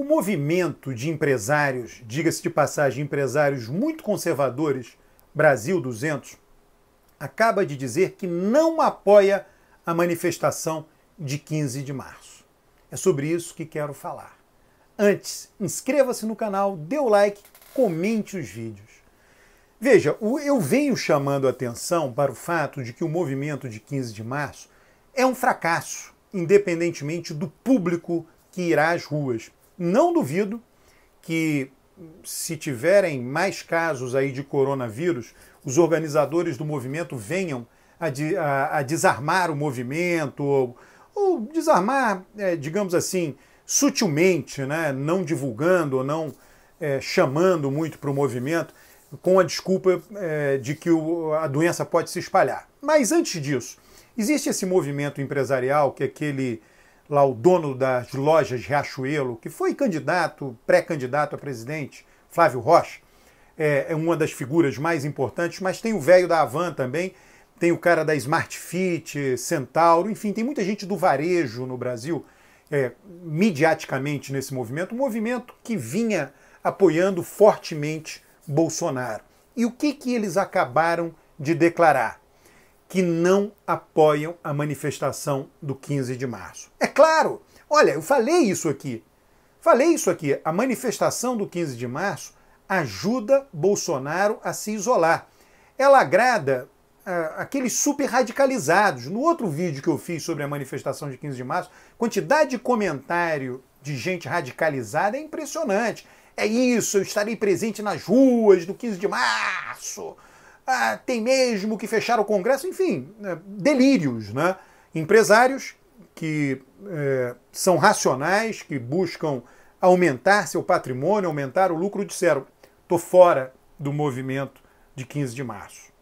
movimento de empresários, diga-se de passagem, empresários muito conservadores, Brasil 200, acaba de dizer que não apoia a manifestação de 15 de março. É sobre isso que quero falar. Antes, inscreva-se no canal, dê o like, comente os vídeos. Veja, eu venho chamando a atenção para o fato de que o movimento de 15 de março é um fracasso, independentemente do público que irá às ruas. Não duvido que, se tiverem mais casos aí de coronavírus, os organizadores do movimento venham a desarmar o movimento, ou desarmar, digamos assim, sutilmente, né? Não divulgando ou não chamando muito para o movimento, com a desculpa de que a doença pode se espalhar. Mas antes disso, existe esse movimento empresarial que é aquele lá, o dono das lojas Riachuelo, que foi pré-candidato a presidente, Flávio Rocha, é uma das figuras mais importantes, mas tem o velho da Havan também, tem o cara da Smart Fit, Centauro, enfim, tem muita gente do varejo no Brasil, midiaticamente nesse movimento, um movimento que vinha apoiando fortemente Bolsonaro. E o que eles acabaram de declarar? Que não apoiam a manifestação do 15 de março. É claro, olha, eu falei isso aqui. A manifestação do 15 de março ajuda Bolsonaro a se isolar. Ela agrada aqueles super radicalizados. No outro vídeo que eu fiz sobre a manifestação de 15 de março, a quantidade de comentário de gente radicalizada é impressionante. É isso, eu estarei presente nas ruas do 15 de março. Tem mesmo que fechar o Congresso, enfim, delírios, né? Empresários que são racionais, que buscam aumentar seu patrimônio, aumentar o lucro, disseram: estou fora do movimento de 15 de março.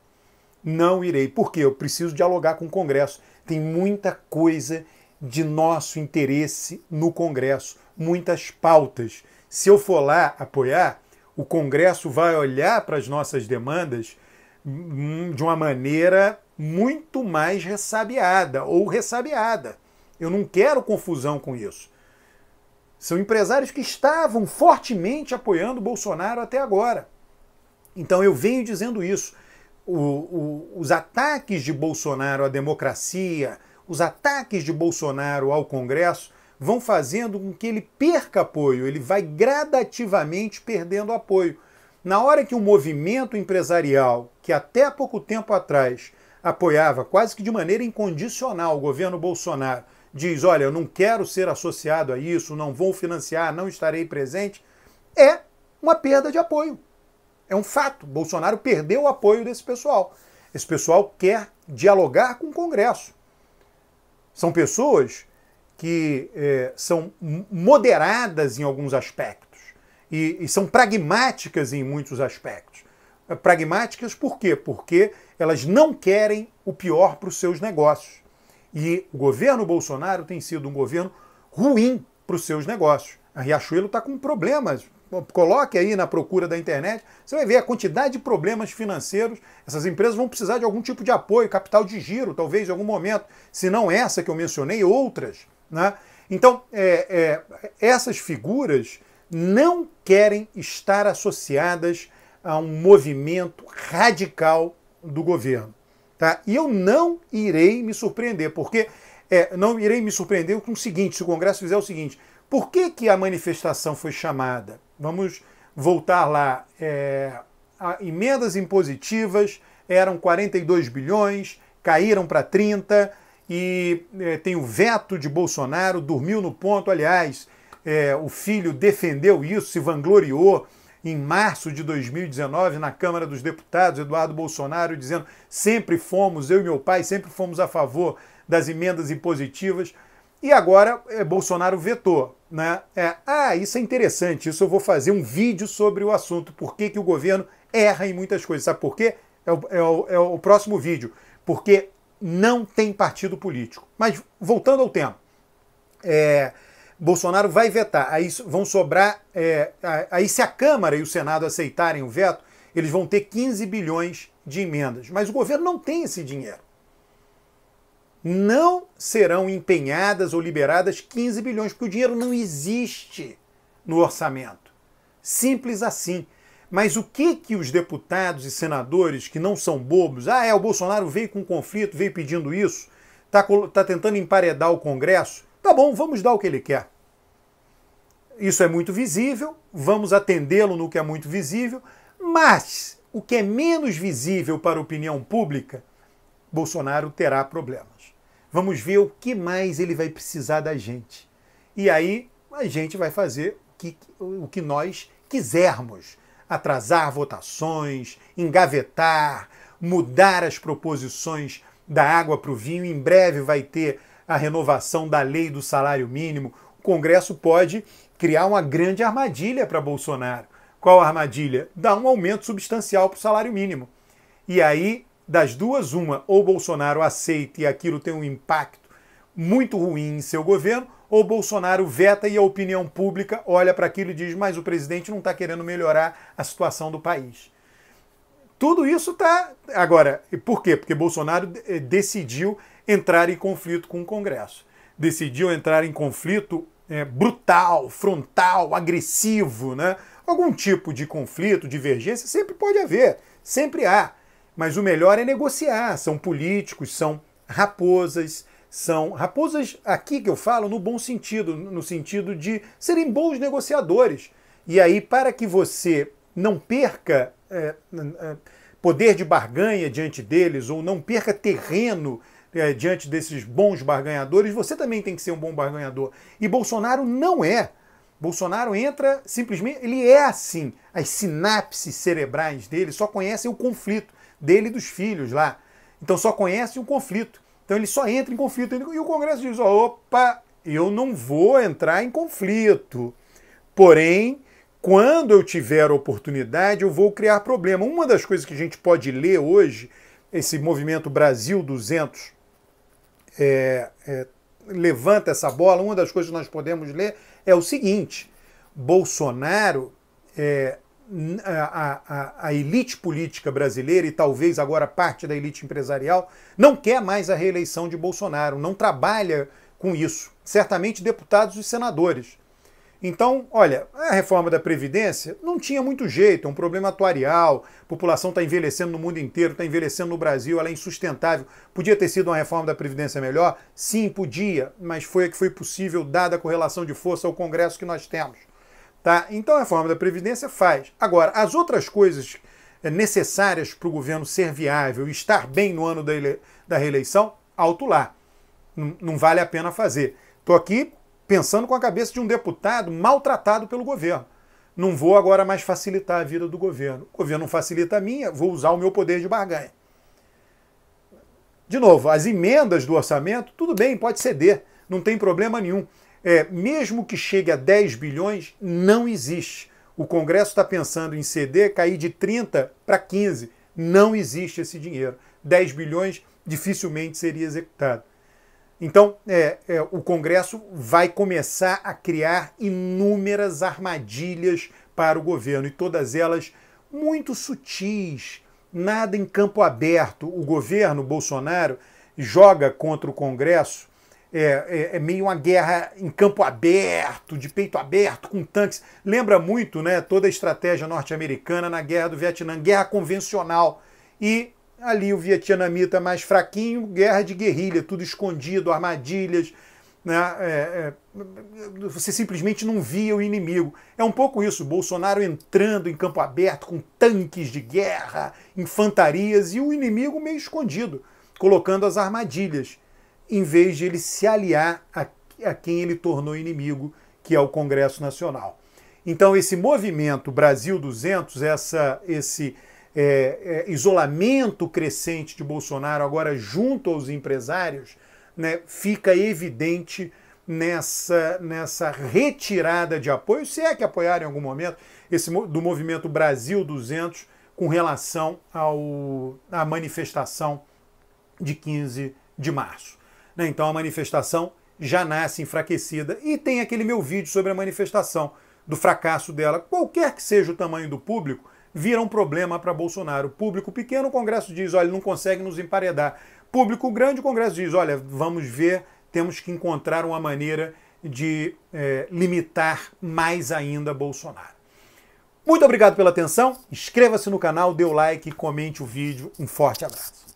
Não irei. Por quê? Eu preciso dialogar com o Congresso. Tem muita coisa de nosso interesse no Congresso, muitas pautas. Se eu for lá apoiar, o Congresso vai olhar para as nossas demandas de uma maneira muito mais ressabiada ou ressabiada. Eu não quero confusão com isso. São empresários que estavam fortemente apoiando Bolsonaro até agora. Então eu venho dizendo isso. Os ataques de Bolsonaro à democracia, os ataques de Bolsonaro ao Congresso vão fazendo com que ele perca apoio, ele vai gradativamente perdendo apoio. Na hora que um movimento empresarial, que até pouco tempo atrás apoiava quase que de maneira incondicional o governo Bolsonaro, diz: olha, eu não quero ser associado a isso, não vou financiar, não estarei presente, é uma perda de apoio. É um fato. Bolsonaro perdeu o apoio desse pessoal. Esse pessoal quer dialogar com o Congresso. São pessoas que são moderadas em alguns aspectos e são pragmáticas em muitos aspectos. Pragmáticas por quê? Porque elas não querem o pior para os seus negócios. E o governo Bolsonaro tem sido um governo ruim para os seus negócios. A Riachuelo está com problemas. Coloque aí na procura da internet, você vai ver a quantidade de problemas financeiros. Essas empresas vão precisar de algum tipo de apoio, capital de giro, talvez em algum momento, se não essa que eu mencionei, outras, né? Então, essas figuras não querem estar associadas a um movimento radical do governo. Tá? E eu não irei me surpreender, porque não irei me surpreender com o seguinte: se o Congresso fizer o seguinte, por que a manifestação foi chamada? Vamos voltar lá. Emendas impositivas eram 42 bilhões, caíram para 30, e tem o veto de Bolsonaro, dormiu no ponto. Aliás, o filho defendeu isso, se vangloriou em março de 2019 na Câmara dos Deputados, Eduardo Bolsonaro, dizendo: sempre fomos, eu e meu pai, sempre fomos a favor das emendas impositivas. E agora Bolsonaro vetou, né? Isso é interessante, isso eu vou fazer um vídeo sobre o assunto, por que o governo erra em muitas coisas. Sabe por quê? É o próximo vídeo. Porque não tem partido político. Mas voltando ao tema, Bolsonaro vai vetar, aí vão sobrar, aí se a Câmara e o Senado aceitarem o veto, eles vão ter 15 bilhões de emendas. Mas o governo não tem esse dinheiro. Não serão empenhadas ou liberadas 15 bilhões, porque o dinheiro não existe. no orçamento. Simples assim. Mas o que os deputados e senadores, que não são bobos, o Bolsonaro veio com conflito, veio pedindo isso, tá tentando emparedar o Congresso, tá bom, vamos dar o que ele quer. Isso é muito visível, vamos atendê-lo no que é muito visível, mas o que é menos visível para a opinião pública, Bolsonaro terá problemas. Vamos ver o que mais ele vai precisar da gente. E aí a gente vai fazer o que nós quisermos. Atrasar votações, engavetar, mudar as proposições da água para o vinho. Em breve vai ter a renovação da lei do salário mínimo. O Congresso pode criar uma grande armadilha para Bolsonaro. Qual armadilha? Dar um aumento substancial para o salário mínimo. E aí, das duas, uma, ou Bolsonaro aceita e aquilo tem um impacto muito ruim em seu governo, ou Bolsonaro veta e a opinião pública olha para aquilo e diz, mas o presidente não está querendo melhorar a situação do país. Tudo isso está... Agora, por quê? Porque Bolsonaro decidiu entrar em conflito com o Congresso. Decidiu entrar em conflito brutal, frontal, agressivo, né? Algum tipo de conflito, divergência, sempre pode haver, sempre há. Mas o melhor é negociar. São políticos, são raposas aqui que eu falo no bom sentido, no sentido de serem bons negociadores. E aí, para que você não perca poder de barganha diante deles, ou não perca terreno diante desses bons barganhadores, você também tem que ser um bom barganhador. E Bolsonaro não é. Bolsonaro entra simplesmente, ele é assim. As sinapses cerebrais dele só conhecem o conflito dele e dos filhos lá. Então só conhecem o conflito. Então ele só entra em conflito. E o Congresso diz, opa, eu não vou entrar em conflito. Porém, quando eu tiver oportunidade, eu vou criar problema. Uma das coisas que a gente pode ler hoje, esse movimento Brasil 200 levanta essa bola, uma das coisas que nós podemos ler é o seguinte, Bolsonaro, a elite política brasileira e talvez agora parte da elite empresarial não quer mais a reeleição de Bolsonaro, não trabalha com isso. Certamente deputados e senadores. Então, olha, a reforma da Previdência não tinha muito jeito, é um problema atuarial, a população está envelhecendo no mundo inteiro, está envelhecendo no Brasil, ela é insustentável. Podia ter sido uma reforma da Previdência melhor? Sim, podia, mas foi a que foi possível dada a correlação de força ao Congresso que nós temos. Tá? Então a reforma da Previdência faz. Agora, as outras coisas necessárias para o governo ser viável e estar bem no ano da reeleição, alto lá. Não vale a pena fazer. Estou aqui pensando com a cabeça de um deputado maltratado pelo governo. Não vou agora mais facilitar a vida do governo. O governo não facilita a minha, vou usar o meu poder de barganha. De novo, as emendas do orçamento, tudo bem, pode ceder, não tem problema nenhum. Mesmo que chegue a 10 bilhões, não existe. O Congresso está pensando em ceder, cair de 30 para 15. Não existe esse dinheiro. 10 bilhões dificilmente seria executado. Então, o Congresso vai começar a criar inúmeras armadilhas para o governo, e todas elas muito sutis, nada em campo aberto. O governo Bolsonaro joga contra o Congresso, meio uma guerra em campo aberto, de peito aberto, com tanques. Lembra muito, né, toda a estratégia norte-americana na Guerra do Vietnã, guerra convencional. E ali o vietnamita mais fraquinho, guerra de guerrilha, tudo escondido, armadilhas, né? Você simplesmente não via o inimigo. É um pouco isso, Bolsonaro entrando em campo aberto com tanques de guerra, infantarias, e o inimigo meio escondido, colocando as armadilhas, em vez de ele se aliar a quem ele tornou inimigo, que é o Congresso Nacional. Então esse movimento Brasil 200, esse isolamento crescente de Bolsonaro agora junto aos empresários, né, fica evidente nessa retirada de apoio, se é que apoiaram em algum momento, do movimento Brasil 200 com relação à manifestação de 15 de março. Então a manifestação já nasce enfraquecida, e tem aquele meu vídeo sobre a manifestação, do fracasso dela. Qualquer que seja o tamanho do público, vira um problema para Bolsonaro. Público pequeno, o Congresso diz, olha, não consegue nos emparedar. Público grande, o Congresso diz, olha, vamos ver, temos que encontrar uma maneira de limitar mais ainda Bolsonaro. Muito obrigado pela atenção, inscreva-se no canal, dê o like e comente o vídeo. Um forte abraço.